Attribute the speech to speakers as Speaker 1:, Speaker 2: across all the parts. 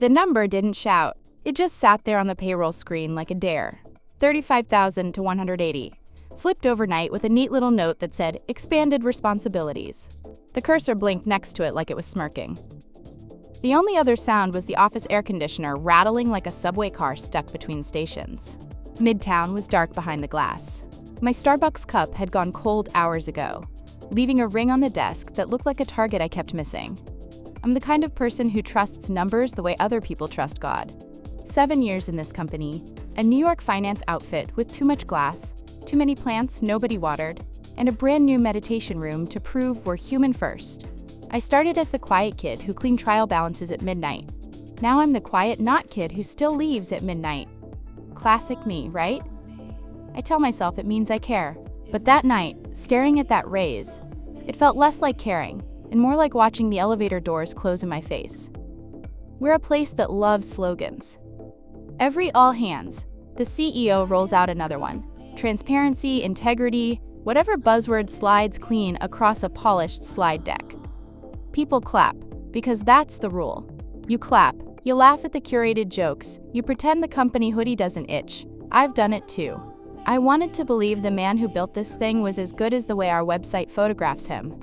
Speaker 1: The number didn't shout. It just sat there on the payroll screen like a dare. 35,000 to 180. Flipped overnight with a neat little note that said, expanded responsibilities. The cursor blinked next to it like it was smirking. The only other sound was the office air conditioner rattling like a subway car stuck between stations. Midtown was dark behind the glass. My Starbucks cup had gone cold hours ago, leaving a ring on the desk that looked like a target I kept missing. I'm the kind of person who trusts numbers the way other people trust God. 7 years in this company, a New York finance outfit with too much glass, too many plants nobody watered, and a brand new meditation room to prove we're human first. I started as the quiet kid who cleaned trial balances at midnight. Now I'm the quiet not kid who still leaves at midnight. Classic me, right? I tell myself it means I care. But that night, staring at that raise, it felt less like caring and more like watching the elevator doors close in my face. We're a place that loves slogans. Every all hands, the CEO rolls out another one. Transparency, integrity, whatever buzzword slides clean across a polished slide deck. People clap, because that's the rule. You clap, you laugh at the curated jokes, you pretend the company hoodie doesn't itch. I've done it too. I wanted to believe the man who built this thing was as good as the way our website photographs him.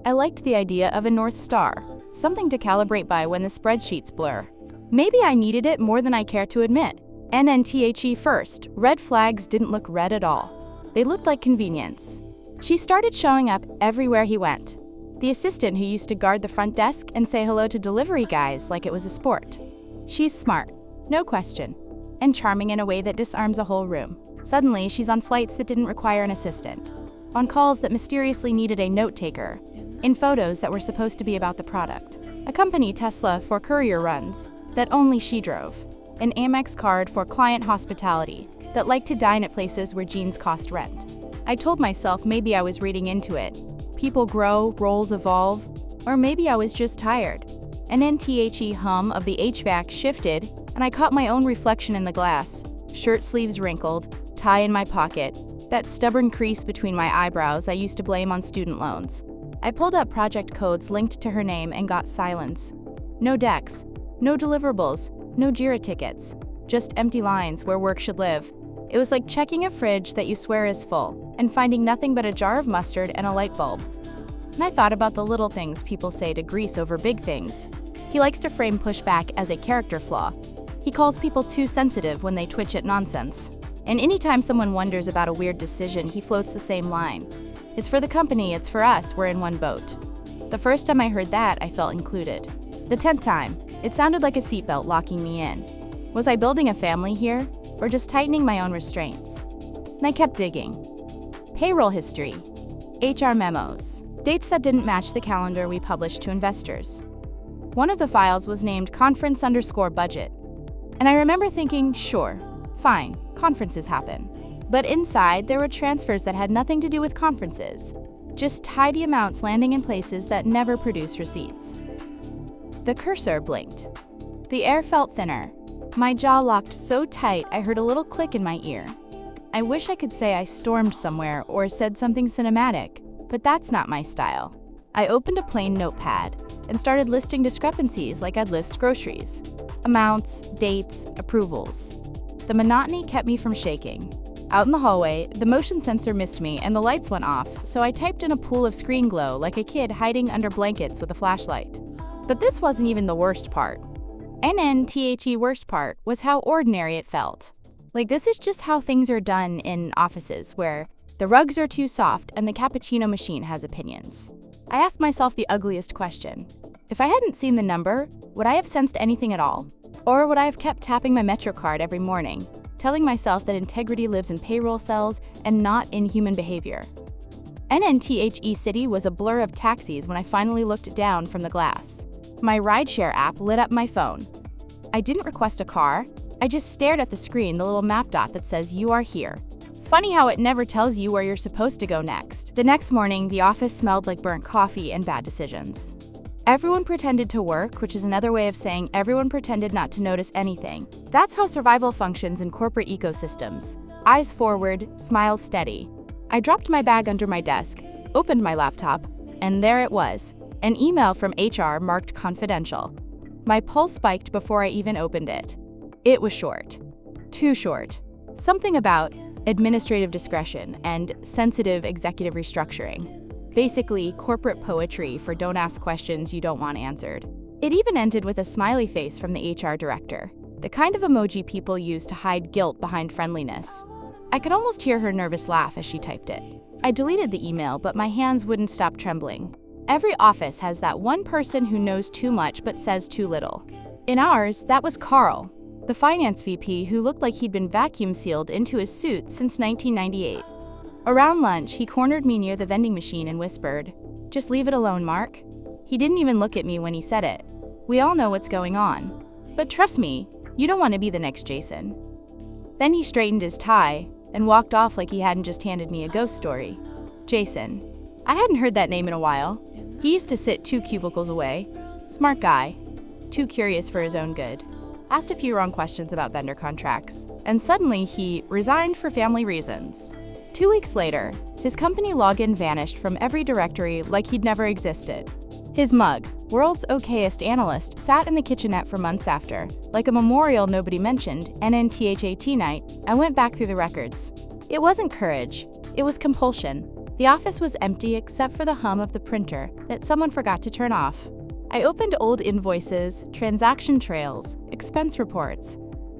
Speaker 1: I liked the idea of a North Star, something to calibrate by when the spreadsheets blur. Maybe I needed it more than I care to admit. NNTHE first, red flags didn't look red at all. They looked like convenience. She started showing up everywhere he went. The assistant who used to guard the front desk and say hello to delivery guys like it was a sport. She's smart, no question, and charming in a way that disarms a whole room. Suddenly, she's on flights that didn't require an assistant, on calls that mysteriously needed a note-taker, in photos that were supposed to be about the product, a company Tesla for courier runs that only she drove, an Amex card for client hospitality that liked to dine at places where jeans cost rent. I told myself maybe I was reading into it. People grow, roles evolve, or maybe I was just tired. An NTHE hum of the HVAC shifted, and I caught my own reflection in the glass, shirt sleeves wrinkled, tie in my pocket, that stubborn crease between my eyebrows I used to blame on student loans. I pulled up project codes linked to her name and got silence. No decks, no deliverables, no JIRA tickets, just empty lines where work should live. It was like checking a fridge that you swear is full and finding nothing but a jar of mustard and a light bulb. And I thought about the little things people say to Grease over big things. He likes to frame pushback as a character flaw. He calls people too sensitive when they twitch at nonsense. And anytime someone wonders about a weird decision, he floats the same line. It's for the company, it's for us, we're in one boat. The first time I heard that, I felt included. The 10th time, it sounded like a seatbelt locking me in. Was I building a family here, or just tightening my own restraints? And I kept digging. Payroll history, HR memos, dates that didn't match the calendar we published to investors. One of the files was named conference_budget. And I remember thinking, sure, fine, conferences happen. But inside, there were transfers that had nothing to do with conferences, just tidy amounts landing in places that never produce receipts. The cursor blinked. The air felt thinner. My jaw locked so tight I heard a little click in my ear. I wish I could say I stormed somewhere or said something cinematic, but that's not my style. I opened a plain notepad and started listing discrepancies like I'd list groceries. Amounts, dates, approvals. The monotony kept me from shaking. Out in the hallway, the motion sensor missed me and the lights went off, so I typed in a pool of screen glow like a kid hiding under blankets with a flashlight. But this wasn't even the worst part. NNTHE worst part was how ordinary it felt. Like this is just how things are done in offices where the rugs are too soft and the cappuccino machine has opinions. I asked myself the ugliest question. If I hadn't seen the number, would I have sensed anything at all? Or would I have kept tapping my Metro card every morning, telling myself that integrity lives in payroll cells and not in human behavior? NNTHE City was a blur of taxis when I finally looked down from the glass. My rideshare app lit up my phone. I didn't request a car. I just stared at the screen, the little map dot that says you are here. Funny how it never tells you where you're supposed to go next. The next morning, the office smelled like burnt coffee and bad decisions. Everyone pretended to work, which is another way of saying everyone pretended not to notice anything. That's how survival functions in corporate ecosystems. Eyes forward, smiles steady. I dropped my bag under my desk, opened my laptop, and there it was, an email from HR marked confidential. My pulse spiked before I even opened it. It was short. Too short. Something about administrative discretion and sensitive executive restructuring. Basically, corporate poetry for don't ask questions you don't want answered. It even ended with a smiley face from the HR director, the kind of emoji people use to hide guilt behind friendliness. I could almost hear her nervous laugh as she typed it. I deleted the email, but my hands wouldn't stop trembling. Every office has that one person who knows too much but says too little. In ours, that was Carl, the finance VP who looked like he'd been vacuum sealed into his suit since 1998. Around lunch, he cornered me near the vending machine and whispered, "Just leave it alone, Mark." He didn't even look at me when he said it. We all know what's going on. But trust me, you don't want to be the next Jason. Then he straightened his tie and walked off like he hadn't just handed me a ghost story. Jason. I hadn't heard that name in a while. He used to sit 2 cubicles away. Smart guy. Too curious for his own good. Asked a few wrong questions about vendor contracts. And suddenly he resigned for family reasons. 2 weeks later, his company login vanished from every directory like he'd never existed. His mug, world's okayest analyst, sat in the kitchenette for months after. Like a memorial nobody mentioned, NNTHAT night, I went back through the records. It wasn't courage, it was compulsion. The office was empty except for the hum of the printer that someone forgot to turn off. I opened old invoices, transaction trails, expense reports,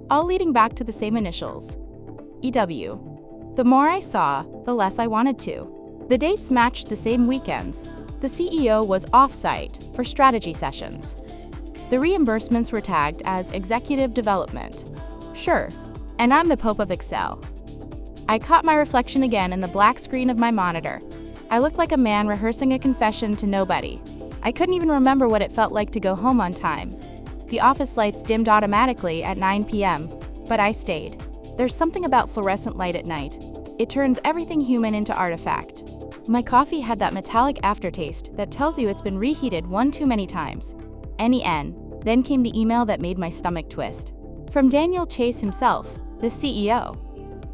Speaker 1: all leading back to the same initials, EW. The more I saw, the less I wanted to. The dates matched the same weekends. The CEO was off-site for strategy sessions. The reimbursements were tagged as executive development. Sure, and I'm the Pope of Excel. I caught my reflection again in the black screen of my monitor. I looked like a man rehearsing a confession to nobody. I couldn't even remember what it felt like to go home on time. The office lights dimmed automatically at 9 p.m., but I stayed. There's something about fluorescent light at night. It turns everything human into artifact. My coffee had that metallic aftertaste that tells you it's been reheated one too many times. NEN. Then came the email that made my stomach twist. From Daniel Chase himself, the CEO.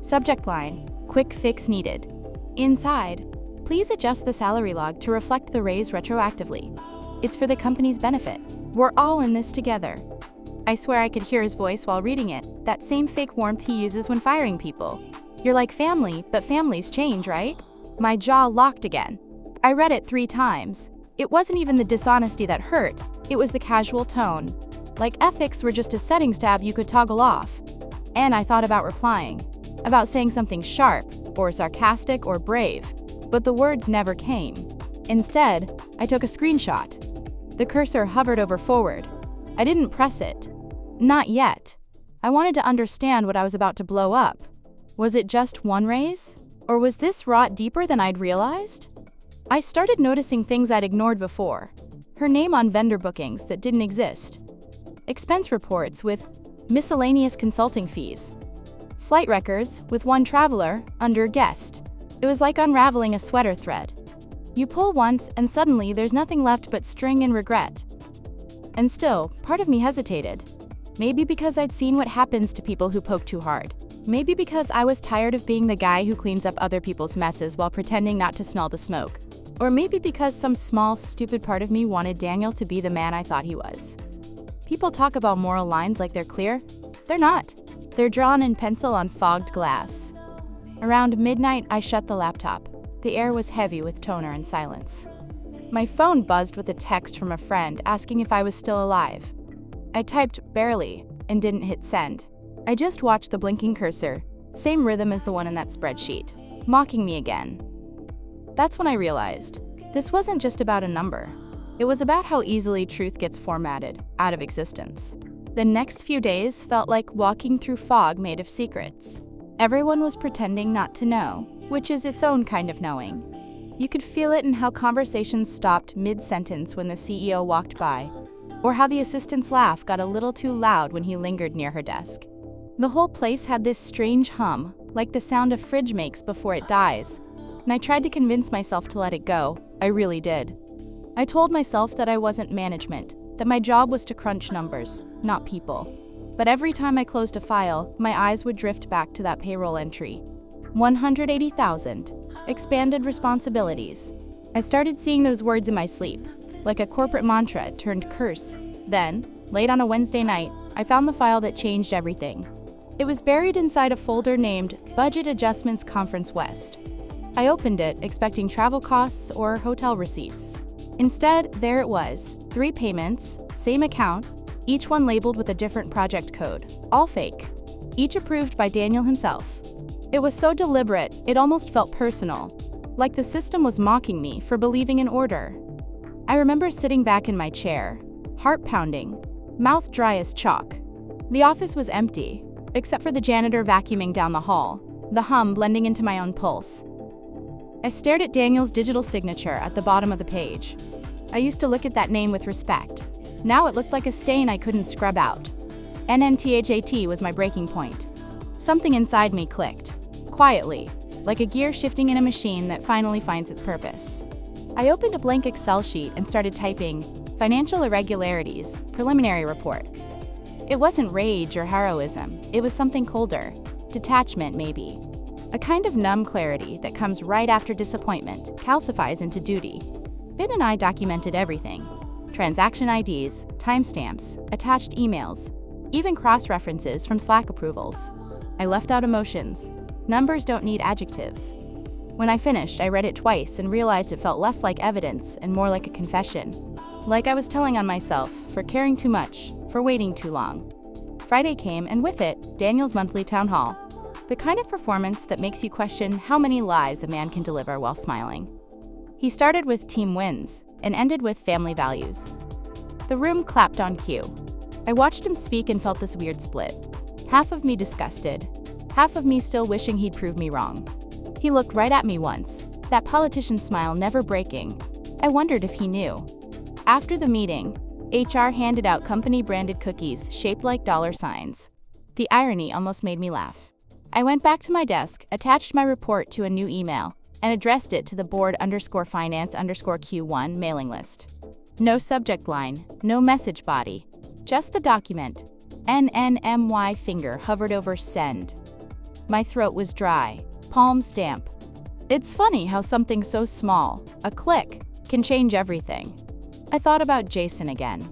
Speaker 1: Subject line, quick fix needed. Inside, please adjust the salary log to reflect the raise retroactively. It's for the company's benefit. We're all in this together. I swear I could hear his voice while reading it, that same fake warmth he uses when firing people. You're like family, but families change, right? My jaw locked again. I read it 3 times. It wasn't even the dishonesty that hurt, it was the casual tone. Like ethics were just a settings tab you could toggle off. And I thought about replying, about saying something sharp, or sarcastic, or brave, but the words never came. Instead, I took a screenshot. The cursor hovered over forward. I didn't press it. Not yet. I wanted to understand what I was about to blow up. Was it just one raise? Or was this rot deeper than I'd realized? I started noticing things I'd ignored before. Her name on vendor bookings that didn't exist. Expense reports with miscellaneous consulting fees. Flight records with one traveler under guest. It was like unraveling a sweater thread. You pull once and suddenly there's nothing left but string and regret. And still, part of me hesitated. Maybe because I'd seen what happens to people who poke too hard. Maybe because I was tired of being the guy who cleans up other people's messes while pretending not to smell the smoke. Or maybe because some small, stupid part of me wanted Daniel to be the man I thought he was. People talk about moral lines like they're clear. They're not. They're drawn in pencil on fogged glass. Around midnight, I shut the laptop. The air was heavy with toner and silence. My phone buzzed with a text from a friend asking if I was still alive. I typed barely and didn't hit send. I just watched the blinking cursor, same rhythm as the one in that spreadsheet, mocking me again. That's when I realized, this wasn't just about a number. It was about how easily truth gets formatted out of existence. The next few days felt like walking through fog made of secrets. Everyone was pretending not to know, which is its own kind of knowing. You could feel it in how conversations stopped mid-sentence when the CEO walked by, or how the assistant's laugh got a little too loud when he lingered near her desk. The whole place had this strange hum, like the sound a fridge makes before it dies, and I tried to convince myself to let it go. I really did. I told myself that I wasn't management, that my job was to crunch numbers, not people. But every time I closed a file, my eyes would drift back to that payroll entry. 180,000. Expanded responsibilities. I started seeing those words in my sleep, like a corporate mantra turned curse. Then, Late on a Wednesday night, I found the file that changed everything. It was buried inside a folder named Budget Adjustments Conference West. I opened it, expecting travel costs or hotel receipts. Instead, there it was, 3 payments, same account, each one labeled with a different project code, all fake, each approved by Daniel himself. It was so deliberate, it almost felt personal, like the system was mocking me for believing in order. I remember sitting back in my chair, heart pounding, mouth dry as chalk. The office was empty, except for the janitor vacuuming down the hall, the hum blending into my own pulse. I stared at Daniel's digital signature at the bottom of the page. I used to look at that name with respect. Now it looked like a stain I couldn't scrub out. NNTHAT was my breaking point. Something inside me clicked, quietly, like a gear shifting in a machine that finally finds its purpose. I opened a blank Excel sheet and started typing, "Financial irregularities, preliminary report." It wasn't rage or heroism, it was something colder, detachment maybe. A kind of numb clarity that comes right after disappointment calcifies into duty. Ben and I documented everything. Transaction IDs, timestamps, attached emails, even cross-references from Slack approvals. I left out emotions. Numbers don't need adjectives. When I finished, I read it twice and realized it felt less like evidence and more like a confession. Like I was telling on myself for caring too much, for waiting too long. Friday came, and with it, Daniel's monthly town hall. The kind of performance that makes you question how many lies a man can deliver while smiling. He started with team wins and ended with family values. The room clapped on cue. I watched him speak and felt this weird split. Half of me disgusted, half of me still wishing he'd prove me wrong. He looked right at me once, that politician smile never breaking. I wondered if he knew. After the meeting, HR handed out company-branded cookies shaped like dollar signs. The irony almost made me laugh. I went back to my desk, attached my report to a new email, and addressed it to the board_finance_Q1 mailing list. No subject line, no message body, just the document. NNMY finger hovered over send. My throat was dry, palms damp. It's funny how something so small, a click, can change everything. I thought about Jason again.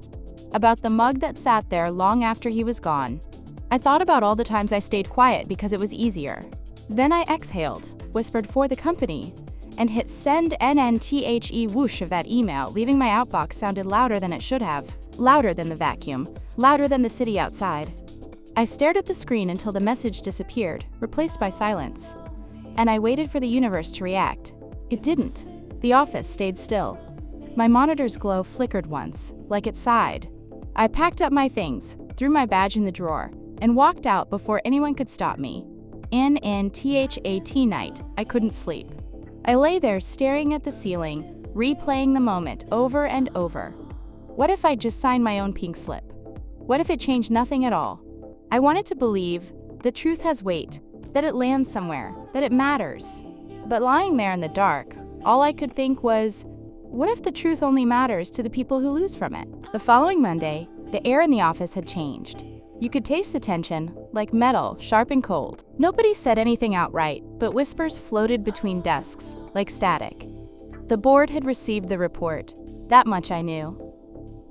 Speaker 1: About the mug that sat there long after he was gone. I thought about all the times I stayed quiet because it was easier. Then I exhaled, whispered "for the company," and hit send. NNTHE whoosh of that email, leaving my outbox sounded louder than it should have, louder than the vacuum, louder than the city outside. I stared at the screen until the message disappeared, replaced by silence. And I waited for the universe to react. It didn't. The office stayed still. My monitor's glow flickered once, like it sighed. I packed up my things, threw my badge in the drawer, and walked out before anyone could stop me. NNTHAT night, I couldn't sleep. I lay there staring at the ceiling, replaying the moment over and over. What if I just signed my own pink slip? What if it changed nothing at all? I wanted to believe the truth has weight, that it lands somewhere, that it matters. But lying there in the dark, all I could think was, what if the truth only matters to the people who lose from it? The following Monday, the air in the office had changed. You could taste the tension, like metal, sharp and cold. Nobody said anything outright, but whispers floated between desks, like static. The board had received the report. That much I knew.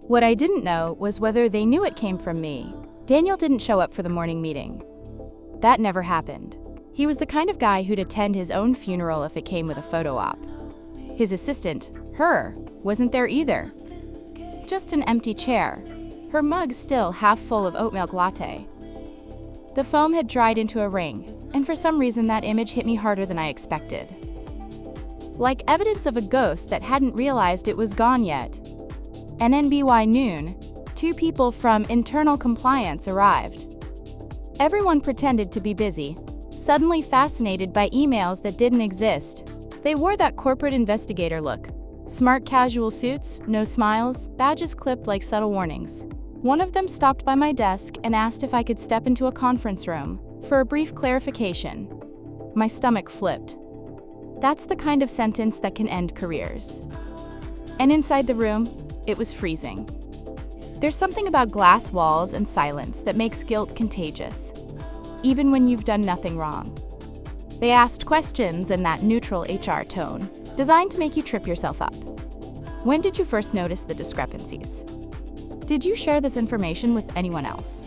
Speaker 1: What I didn't know was whether they knew it came from me. Daniel didn't show up for the morning meeting. That never happened. He was the kind of guy who'd attend his own funeral if it came with a photo op. His assistant, her, wasn't there either. Just an empty chair. Her mug still half full of oat milk latte. The foam had dried into a ring, and for some reason that image hit me harder than I expected. Like evidence of a ghost that hadn't realized it was gone yet. NNBY noon, 2 people from internal compliance arrived. Everyone pretended to be busy, suddenly fascinated by emails that didn't exist. They wore that corporate investigator look. Smart casual suits, no smiles, badges clipped like subtle warnings. One of them stopped by my desk and asked if I could step into a conference room for a brief clarification. My stomach flipped. That's the kind of sentence that can end careers. And inside the room, it was freezing. There's something about glass walls and silence that makes guilt contagious, even when you've done nothing wrong. They asked questions in that neutral HR tone, designed to make you trip yourself up. When did you first notice the discrepancies? Did you share this information with anyone else?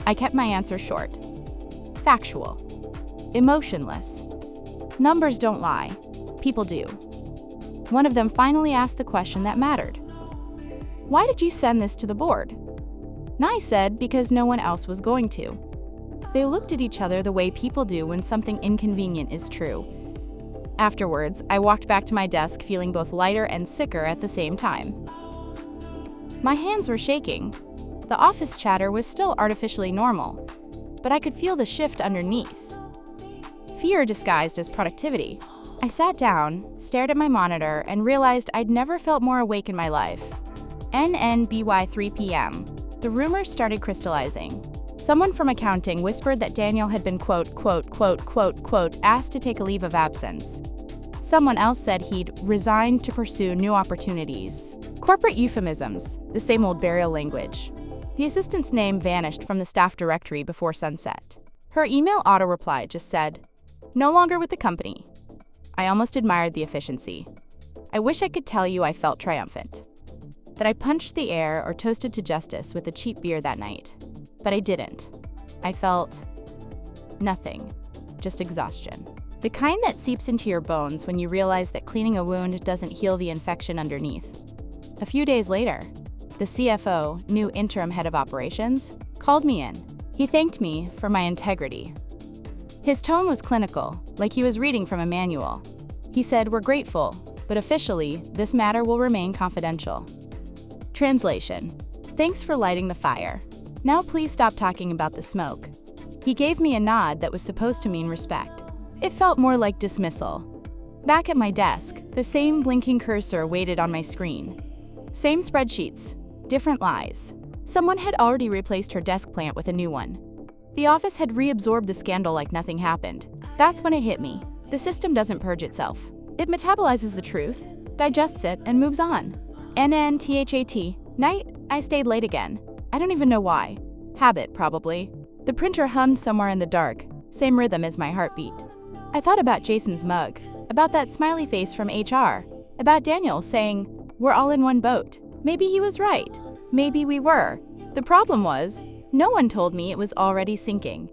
Speaker 1: I kept my answer short. Factual. Emotionless. Numbers don't lie. People do. One of them finally asked the question that mattered. Why did you send this to the board? I said because no one else was going to. They looked at each other the way people do when something inconvenient is true. Afterwards, I walked back to my desk feeling both lighter and sicker at the same time. My hands were shaking. The office chatter was still artificially normal, but I could feel the shift underneath. Fear disguised as productivity. I sat down, stared at my monitor, and realized I'd never felt more awake in my life. NNBY 3 p.m. The rumors started crystallizing. Someone from accounting whispered that Daniel had been asked to take a leave of absence. Someone else said he'd resigned to pursue new opportunities. Corporate euphemisms, the same old burial language. The assistant's name vanished from the staff directory before sunset. Her email auto-reply just said, "No longer with the company." I almost admired the efficiency. I wish I could tell you I felt triumphant. That I punched the air or toasted to justice with a cheap beer that night. But I didn't. I felt nothing, just exhaustion. The kind that seeps into your bones when you realize that cleaning a wound doesn't heal the infection underneath. A few days later, the CFO, new interim head of operations, called me in. He thanked me for my integrity. His tone was clinical, like he was reading from a manual. He said, "We're grateful, but officially, this matter will remain confidential." Translation: Thanks for lighting the fire. Now please stop talking about the smoke. He gave me a nod that was supposed to mean respect. It felt more like dismissal. Back at my desk, the same blinking cursor waited on my screen. Same spreadsheets, different lies. Someone had already replaced her desk plant with a new one. The office had reabsorbed the scandal like nothing happened. That's when it hit me. The system doesn't purge itself. It metabolizes the truth, digests it, and moves on. NNTHAT. Night, I stayed late again. I don't even know why. Habit, probably. The printer hummed somewhere in the dark, same rhythm as my heartbeat. I thought about Jason's mug, about that smiley face from HR, about Daniel saying, "We're all in one boat." Maybe he was right. Maybe we were. The problem was, no one told me it was already sinking.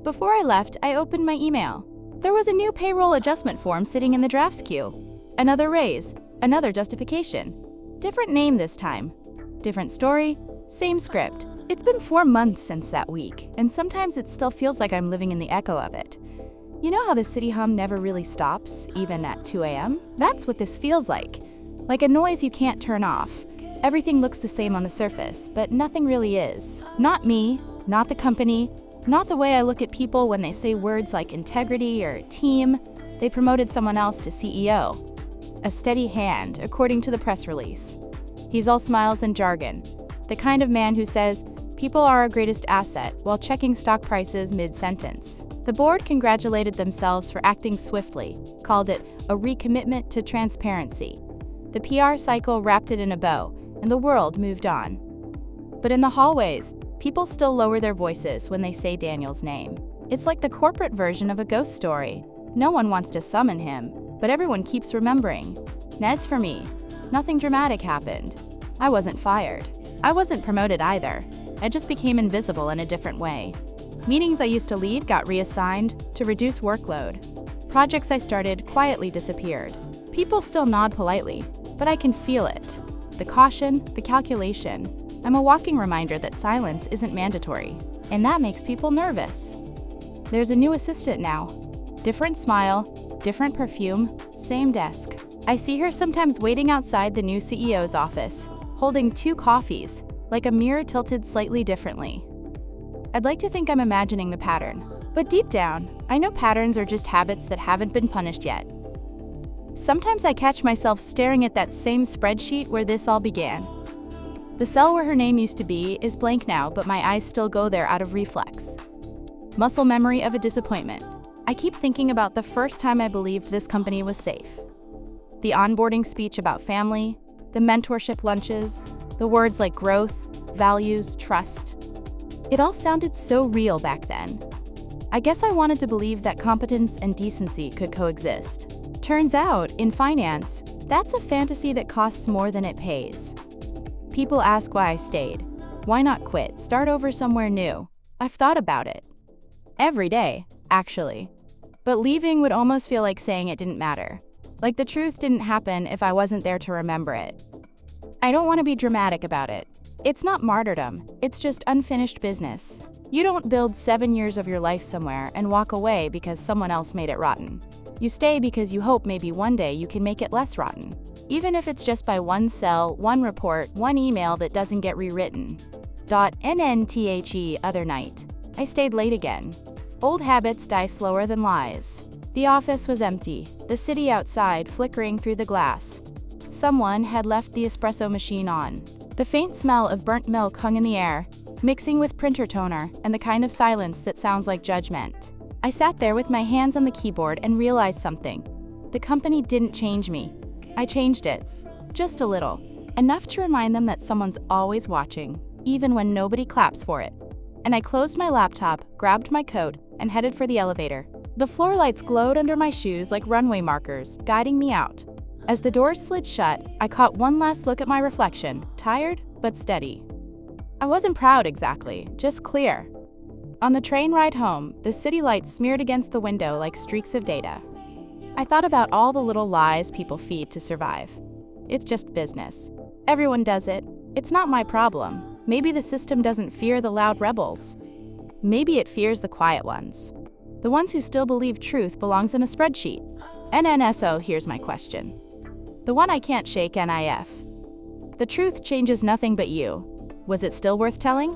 Speaker 1: Before I left, I opened my email. There was a new payroll adjustment form sitting in the drafts queue. Another raise, another justification. Different name this time. Different story, same script. It's been 4 months since that week, and sometimes it still feels like I'm living in the echo of it. You know how the city hum never really stops, even at 2 a.m.? That's what this feels like a noise you can't turn off. Everything looks the same on the surface, but nothing really is. Not me, not the company, not the way I look at people when they say words like integrity or team. They promoted someone else to CEO. A steady hand, according to the press release. He's all smiles and jargon. The kind of man who says, "People are our greatest asset," while checking stock prices mid-sentence. The board congratulated themselves for acting swiftly, called it a recommitment to transparency. The PR cycle wrapped it in a bow, and the world moved on. But in the hallways, people still lower their voices when they say Daniel's name. It's like the corporate version of a ghost story. No one wants to summon him, but everyone keeps remembering. And as for me, nothing dramatic happened. I wasn't fired. I wasn't promoted either. I just became invisible in a different way. Meetings I used to lead got reassigned to reduce workload. Projects I started quietly disappeared. People still nod politely, but I can feel it. The caution, the calculation. I'm a walking reminder that silence isn't mandatory, and that makes people nervous. There's a new assistant now. Different smile, different perfume, same desk. I see her sometimes waiting outside the new CEO's office, holding 2 coffees, like a mirror tilted slightly differently. I'd like to think I'm imagining the pattern, but deep down, I know patterns are just habits that haven't been punished yet. Sometimes I catch myself staring at that same spreadsheet where this all began. The cell where her name used to be is blank now, but my eyes still go there out of reflex. Muscle memory of a disappointment. I keep thinking about the first time I believed this company was safe. The onboarding speech about family, the mentorship lunches, the words like growth, values, trust. It all sounded so real back then. I guess I wanted to believe that competence and decency could coexist. Turns out, in finance, that's a fantasy that costs more than it pays. People ask why I stayed. Why not quit, start over somewhere new? I've thought about it. Every day, actually. But leaving would almost feel like saying it didn't matter. Like the truth didn't happen if I wasn't there to remember it. I don't want to be dramatic about it. It's not martyrdom, it's just unfinished business. You don't build 7 years of your life somewhere and walk away because someone else made it rotten. You stay because you hope maybe one day you can make it less rotten. Even if it's just by one cell, one report, one email that doesn't get rewritten. Other night. I stayed late again. Old habits die slower than lies. The office was empty, the city outside flickering through the glass. Someone had left the espresso machine on. The faint smell of burnt milk hung in the air, mixing with printer toner and the kind of silence that sounds like judgment. I sat there with my hands on the keyboard and realized something. The company didn't change me. I changed it. Just a little. Enough to remind them that someone's always watching, even when nobody claps for it. And I closed my laptop, grabbed my coat, and headed for the elevator. The floor lights glowed under my shoes like runway markers, guiding me out. As the doors slid shut, I caught one last look at my reflection, tired but steady. I wasn't proud exactly, just clear. On the train ride home, the city lights smeared against the window like streaks of data. I thought about all the little lies people feed to survive. It's just business. Everyone does it. It's not my problem. Maybe the system doesn't fear the loud rebels. Maybe it fears the quiet ones. The ones who still believe truth belongs in a spreadsheet. NNSO, here's my question. The one I can't shake, NIF. The truth changes nothing but you. Was it still worth telling?